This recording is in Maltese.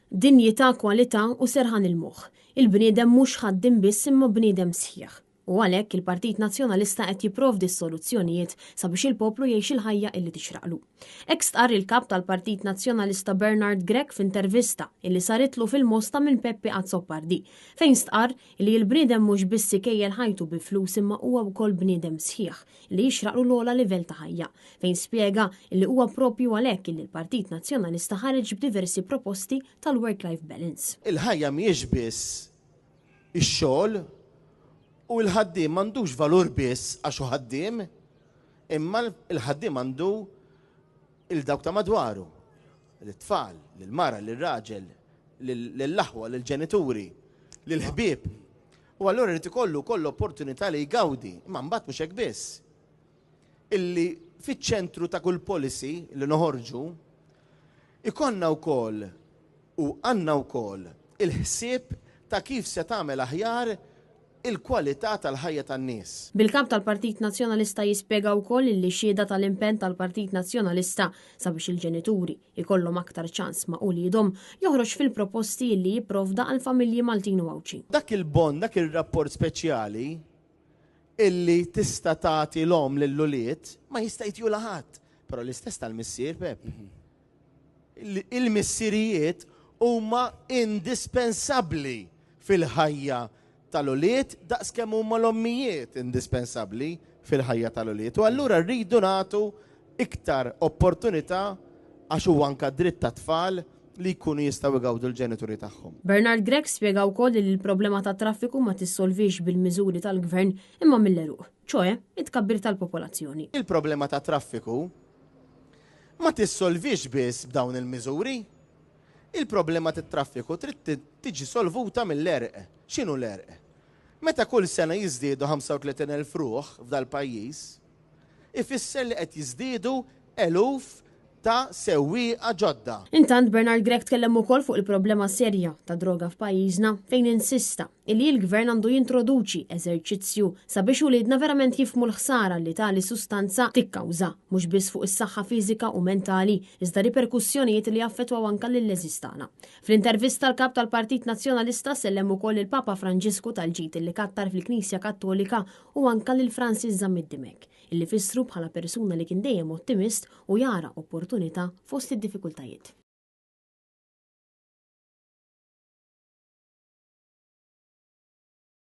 dinjità, kwalità u serħan il-moħħ. Il-bniedem mhux ħaddiem biss imma bniedem sħiħ. U għalhekk il-Partit Nazzjonalista qed jipprovdi s-soluzzjonijiet sabiex il-poplu jgħix il-ħajja illi tixraqlu. Hekk stqarr il-kap tal-Partit Nazzjonalista Bernard Grech f'intervista illi saritlu fil-Mosta minn Peppi Azzopardi, fejn stqarr li l-bniedem mhux biss ikejjel ħajtu bi flus imma huwa wkoll bniedem sħiħ li jixraqlu l-ogħla livell ta' ħajja, fejn spjega li huwa proprju għalhekk illi l-Partit Nazzjonalista ħareġ b'diversi proposti tal-work-life balance. Il-ħajja mhijiex biss ix-xogħol u l-ħaddiem m'għandux valur biss għax hu ħaddiem, imma l-ħaddiem għandu il-dawk ta' madwaru, l-tfal, lill-mara, lill-raġel, lill-aħwa, lill-ġenituri, lill-ħbieb. U allura rid ikollu opportunità li jgawdi, imma mbagħad mhux hekk biss. Illi fiċ-ċentru ta' kull policy li noħorġu ikonna wkoll u għandna wkoll il-ħsieb ta' kif se tagħmel aħjar il-kwalità tal-ħajja tan-nies. Bil-kap tal-Partit Nazzjonalista jispjega wkoll li xhieda tal-impenn tal-Partit Nazzjonalista sabiex il-ġenituri ikollhom aktar ċans ma' ulidhom joħroġ fil-proposti li jipprovda għal familji Maltin u Awċi. Dak il-bond, dak ir-rapport speċjali illi tista' tagħti l-om lill-ulied ma jista' jtiju ħadd, però l-istess tal-missier Pep. Il-missirijiet huma indispensabbli fil-ħajja tal-ulied daqskemm huma l-ommijiet indispensabbli fil-ħajja tal-ulied. U allura rridu nagħtu iktar opportunità għax huwa anke dritt ta' tfal li jkunu jistgħu jgawdu l-ġenituri tagħhom. Bernard Grech spjega wkoll li l-problema tat traffiku ma tissolvix bil-miżuri tal-gvern imma mill-eruq, ċoe it-tkabbir tal-popolazzjoni. Il-problema ta' traffiku ma tissolvix biss b'dawn il-miżuri. Il-problema tat traffiku trid tiġi solvuta mill-erq. X'inhu l-erq? Meta kull sena jiżdiedu 35,000 ruħ f'dal-pajjiż, ifisser li qed jiżdiedu eluf ta' sewwieqa ġodda. Intant Bernard Grech tkellem ukoll fuq il-problema serja ta' droga f'pajjiżna fejn insista illi l-gvern għandu jintroduċi eżerċizzju sabiex uliedna verament jifhmu l-ħsara li tali sustanza tikkawża mhux biss fuq is-saħħa fiżika u mentali iżda riperkussjonijiet li jaffettwaw anke lill-eżistana. Fl-intervista l-kap tal-Partit Nazzjonalista sellem ukoll il-Papa Franġisku tal-ġid illi kattar fil-Knisja Kattolika u anke lil Francis Zamid-Dimek illi fissru bħala persuna li kien dejjem ottimist u jara opportunità fost id-diffikultajiet.